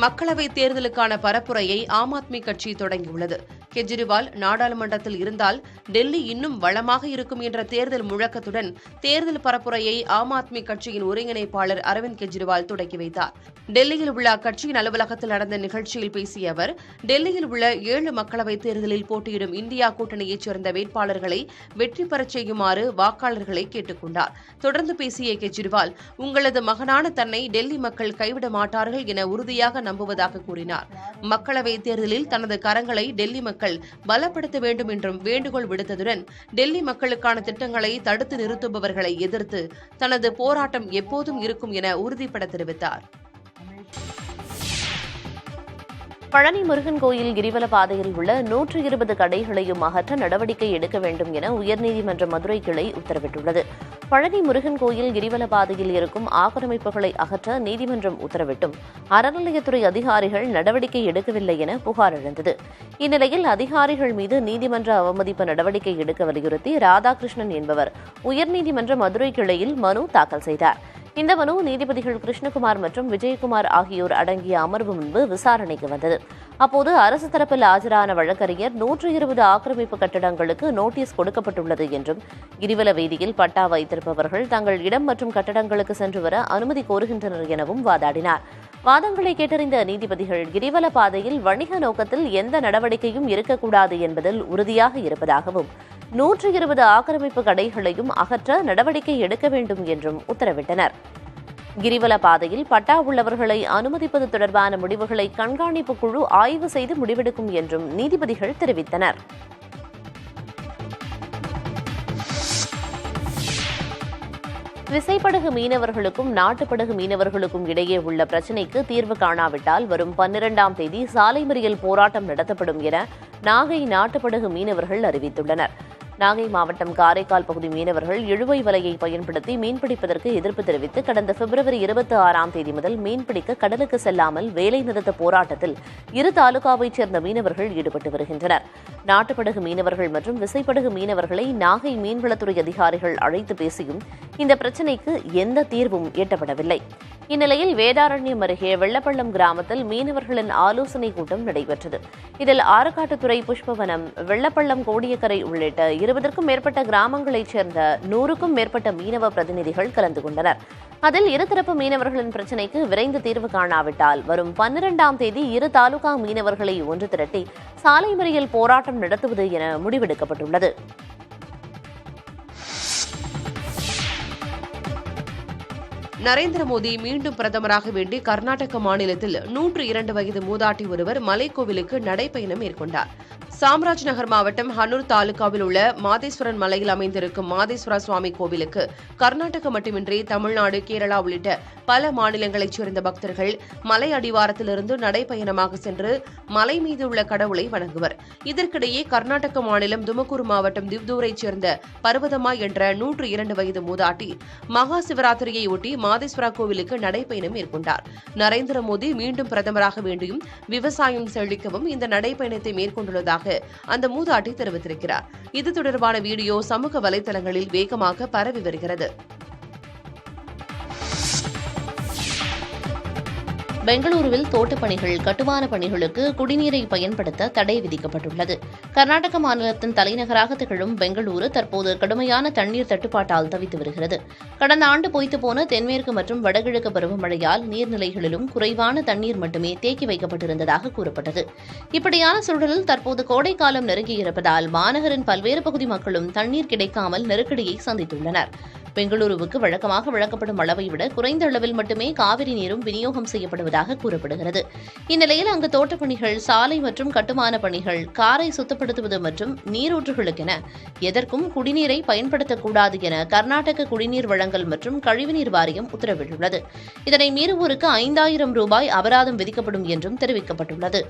மக்களவைத் தேர்தலுக்கான பரப்புரையை ஆம் ஆத்மி கட்சி தொடங்கியுள்ளது. கெஜ்ரிவால் நாடாளுமன்றத்தில் இருந்தால் டெல்லி இன்னும் வளமாக இருக்கும் என்ற தேர்தல் முழக்கத்துடன் தேர்தல் பரப்புரையை ஆம் ஆத்மி கட்சியின் ஒருங்கிணைப்பாளர் அரவிந்த் கெஜ்ரிவால் தொடங்கி வைத்தார். டெல்லியில் உள்ள அக்கட்சியின் அலுவலகத்தில் நடந்த நிகழ்ச்சியில் பேசிய அவர், டெல்லியில் உள்ள 7 மக்களவைத் தேர்தலில் போட்டியிடும் இந்தியா கூட்டணியைச் சேர்ந்த வேட்பாளர்களை வெற்றி பெறச் செய்யுமாறு வாக்காளர்களை கேட்டுக் கொண்டார். தொடர்ந்து பேசிய கெஜ்ரிவால், உங்களது மகனான தன்னை டெல்லி மக்கள் கைவிட மாட்டார்கள் என உறுதியாக நம்புவதாக கூறினார். மக்களவைத் தேர்தலில் தனது கரங்களை டெல்லி மக்கள் பலப்படுத்த வேண்டும் என்றும் வேண்டுகோள் விடுத்ததுடன், டெல்லி மக்களுக்கான திட்டங்களை தடுத்து நிறுத்துபவர்களை எதிர்த்து தனது போராட்டம் எப்போதும் இருக்கும் என உறுதிபட தெரிவித்தார். பழனி முருகன் கோயில் கிரிவல பாதையில் உள்ள 120 கடைகளையும் அகற்ற நடவடிக்கை எடுக்க வேண்டும் என உயர்நீதிமன்ற மதுரை கிளை உத்தரவிட்டுள்ளது. பழனி முருகன் கோயில் கிரிவல பாதையில் இருக்கும் ஆக்கிரமிப்புகளை அகற்ற நீதிமன்றம் உத்தரவிட்டும் அறநிலையத்துறை அதிகாரிகள் நடவடிக்கை எடுக்கவில்லை என புகார் எழுந்தது. இந்நிலையில் அதிகாரிகள் மீது நீதிமன்ற அவமதிப்பு நடவடிக்கை எடுக்க வலியுறுத்தி ராதாகிருஷ்ணன் என்பவர் உயர்நீதிமன்ற மதுரை கிளையில் மனு தாக்கல் செய்தார். இந்த மனு நீதிபதிகள் கிருஷ்ணகுமார் மற்றும் விஜயகுமார் ஆகியோர் அடங்கிய அமர்வு முன்பு விசாரணைக்கு வந்தது. அப்போது அரசு தரப்பில் ஆஜரான வழக்கறிஞர் 120 ஆக்கிரமிப்பு கட்டடங்களுக்கு நோட்டீஸ் கொடுக்கப்பட்டுள்ளது என்றும், கிரிவல வீதியில் பட்டா வைத்திருப்பவர்கள் தங்கள் இடம் மற்றும் கட்டடங்களுக்கு சென்று வர அனுமதி கோருகின்றனர் எனவும் வாதாடினார். வாதங்களை கேட்டறிந்த நீதிபதிகள், கிரிவல பாதையில் வணிக நோக்கத்தில் எந்த நடவடிக்கையும் இருக்கக்கூடாது என்பதில் உறுதியாக இருப்பதாகவும் 120 ஆக்கிரமிப்பு கடைகளையும் அகற்ற நடவடிக்கை எடுக்க வேண்டும் என்றும் உத்தரவிட்டனர். கிரிவல பாதையில் பட்டா உள்ளவர்களை அனுமதிப்பது தொடர்பான முடிவுகளை கண்காணிப்பு குழு ஆய்வு செய்து முடிவெடுக்கும் என்றும் நீதிபதிகள் தெரிவித்தனர். விசைப்படகு மீனவர்களுக்கும் நாட்டுப்படகு மீனவர்களுக்கும் இடையே உள்ள பிரச்சினைக்கு தீர்வு காணாவிட்டால் வரும் 12ஆம் தேதி சாலை மறியல் போராட்டம் நடத்தப்படும் என நாகை நாட்டுப்படகு மீனவர்கள் அறிவித்துள்ளனர். நாகை மாவட்டம் காரைக்கால் பகுதி மீனவர்கள் இழுவை வலையை பயன்படுத்தி மீன்பிடிப்பதற்கு எதிர்ப்பு தெரிவித்து கடந்த பிப்ரவரி 26ஆம் தேதி முதல் மீன்பிடிக்க கடலுக்கு செல்லாமல் வேலை நிறுத்த போராட்டத்தில் 2 தாலுகாவைச் சேர்ந்த மீனவர்கள் ஈடுபட்டு வருகின்றனர். நாட்டுப்படகு மீனவர்கள் மற்றும் விசைப்படகு மீனவர்களை நாகை மீன்வளத்துறை அதிகாரிகள் அழைத்து பேசியும் இந்த பிரச்சினைக்கு எந்த தீர்வும் எட்டப்படவில்லை. இந்நிலையில் வேதாரண்யம் அருகே வெள்ளப்பள்ளம் கிராமத்தில் மீனவர்களின் ஆலோசனைக் கூட்டம் நடைபெற்றது. இதில் ஆரக்காட்டுத்துறை, புஷ்பவனம், வெள்ளப்பள்ளம், கோடியக்கரை உள்ளிட்ட 20க்கும் மேற்பட்ட கிராமங்களைச் சேர்ந்த 100க்கும் மேற்பட்ட மீனவ பிரதிநிதிகள் கலந்து கொண்டனர். அதில் இருதரப்பு மீனவர்களின் பிரச்சினைக்கு விரைந்து தீர்வு காணாவிட்டால் வரும் 12ஆம் தேதி இரு தாலுகா மீனவர்களை ஒன்று திரட்டி சாலை மறியல் போராட்டம் நடத்துவது என முடிவெடுக்கப்பட்டுள்ளது. நரேந்திர மோடி மீண்டும் பிரதமராக வேண்டி கர்நாடக மாநிலத்தில் 102 வயது மூதாட்டி ஒருவர் மலைக்கோவிலுக்கு நடைபயணம் மேற்கொண்டார். சாம்ராஜ் நகர் மாவட்டம் ஹன்னூர் தாலுகாவில் உள்ள மாதேஸ்வரன் மலையில் அமைந்திருக்கும் மாதேஸ்வர சுவாமி கோவிலுக்கு கர்நாடக மட்டுமின்றி தமிழ்நாடு, கேரளா உள்ளிட்ட பல மாநிலங்களைச் சேர்ந்த பக்தர்கள் மலை அடிவாரத்திலிருந்து நடைபயணமாக சென்று மலை மீது உள்ள கடவுளை வணங்குவர். இதற்கிடையே கர்நாடக மாநிலம் துமக்கூர் மாவட்டம் திவ்தூரைச் சேர்ந்த பர்வதம்மா என்ற 102 வயது மூதாட்டி மகா சிவராத்திரியை ஒட்டி மாதேஸ்வரா கோவிலுக்கு நடைபயணம் மேற்கொண்டார். நரேந்திர மோடி மீண்டும் பிரதமராக வேண்டியும் விவசாயம் செழிக்கவும் இந்த நடைபயணத்தை மேற்கொண்டுள்ளதாக அந்த மூதாட்டி தெரிவித்திருக்கிறார். இது தொடர்பான வீடியோ சமூக வலைதளங்களில் வேகமாக பரவி வருகிறது. பெங்களூருவில் தோட்டப்பணிகள், கட்டுமான பணிகளுக்கு குடிநீரை பயன்படுத்த தடை விதிக்கப்பட்டுள்ளது. கர்நாடக மாநிலத்தின் தலைநகராக திகழும் பெங்களூரு தற்போது கடுமையான தண்ணீர் தட்டுப்பாட்டால் தவித்து வருகிறது. கடந்த ஆண்டு பொய்த்துப்போன தென்மேற்கு மற்றும் வடகிழக்கு பருவமழையால் நீர்நிலைகளிலும் குறைவான தண்ணீர் மட்டுமே தேக்கி வைக்கப்பட்டிருந்ததாக கூறப்பட்டது. இப்படியான சூழலில் தற்போது கோடைக்காலம் நெருங்கியிருப்பதால் மாநகரின் பல்வேறு பகுதி மக்களும் தண்ணீர் கிடைக்காமல் நெருக்கடியை சந்தித்துள்ளனர். பெங்களூருவுக்கு வழக்கமாக வழங்கப்படும் அளவை விட குறைந்த அளவில் மட்டுமே காவிரி நீரும் விநியோகம் செய்யப்படுவதாக கூறப்படுகிறது. இந்நிலையில் அங்கு தோட்டப்பணிகள், சாலை மற்றும் கட்டுமான பணிகள், காரை சுத்தப்படுத்துவது மற்றும் நீரூற்றுகளுக்கென எதற்கும் குடிநீரை பயன்படுத்தக்கூடாது என கர்நாடக குடிநீர் வழங்கல் மற்றும் கழிவுநீர் வாரியம் உத்தரவிட்டுள்ளது. இதனை மீறுவோருக்கு 5000 ரூபாய் அபராதம் விதிக்கப்படும் என்றும் தெரிவிக்கப்பட்டுள்ளது.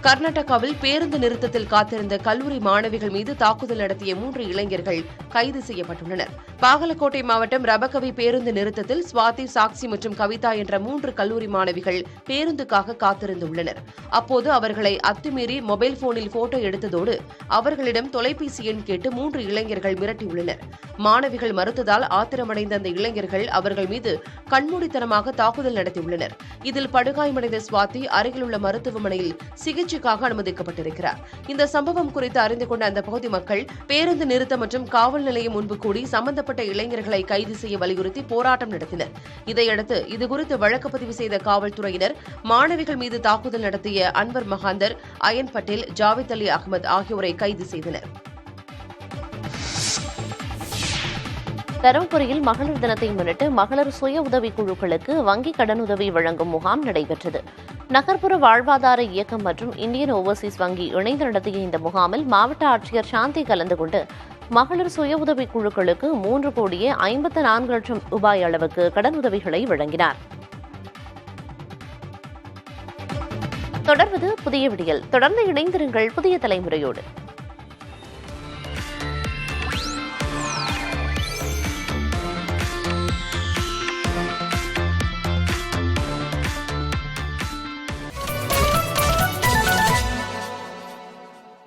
கர்நாடகாவில் பேருந்து நிறுத்தத்தில் காத்திருந்த கல்லூரி மாணவிகள் மீது தாக்குதல் நடத்திய 3 இளைஞர்கள் கைது செய்யப்பட்டுள்ளனர். பாகலக்கோட்டை மாவட்டம் ரபகவி பேருந்து நிறுத்தத்தில் சுவாதி, சாக்சி மற்றும் கவிதா என்ற 3 கல்லூரி மாணவிகள் பேருந்துக்காக காத்திருந்துள்ளனர். அப்போது அவர்களை அத்துமீறி மொபைல் போனில் போட்டோ எடுத்ததோடு அவர்களிடம் தொலைபேசி எண் கேட்டு 3 இளைஞர்கள் மிரட்டியுள்ளனர். மாணவிகள் மறுத்ததால் ஆத்திரமடைந்த அந்த இளைஞர்கள் அவர்கள் மீது கண்மூடித்தனமாக தாக்குதல் நடத்தியுள்ளனர். இதில் படுகாயமடைந்த சுவாதி அருகிலுள்ள மருத்துவமனையில் சிகிச்சைக்காக அனுமதிக்கப்பட்டிருக்கிறார். இந்த சம்பவம் குறித்து அறிந்து கொண்ட அந்த பகுதி மக்கள் பேருந்து நிறுத்தம் மற்றும் காவல் நிலையம் முன்பு கூடி சம்பந்தப்பட்ட இளைஞர்களை கைது செய்ய வலியுறுத்தி போராட்டம் நடத்தினர். இதையடுத்து இதுகுறித்து வழக்கு பதிவு செய்த காவல்துறையினர் மாணவிகள் மீது தாக்குதல் நடத்திய அன்வர் மகாந்தர், அயன் பட்டேல், ஜாவித் அலி அகமது ஆகியோரை கைது செய்தனர். தருமபுரியில் மகளிர் தினத்தை முன்னிட்டு மகளிர் சுய உதவிக் குழுக்களுக்கு வங்கிக் கடனுதவி வழங்கும் முகாம் நடைபெற்றது. நகர்ப்புற வாழ்வாதார இயக்கம் மற்றும் இந்தியன் ஓவர்சீஸ் வங்கி இணைந்து நடத்திய இந்த முகாமில் மாவட்ட ஆட்சியர் சாந்தி கலந்து கொண்டு மகளிர் சுய உதவிக் குழுக்களுக்கு 3,54,00,000 ரூபாய் அளவுக்கு கடனுதவிகளை வழங்கினார். தொடர்வது புதிய விடியல். தொடர்ந்து இணைந்திருங்கள் புதிய தலைமுறையோடு.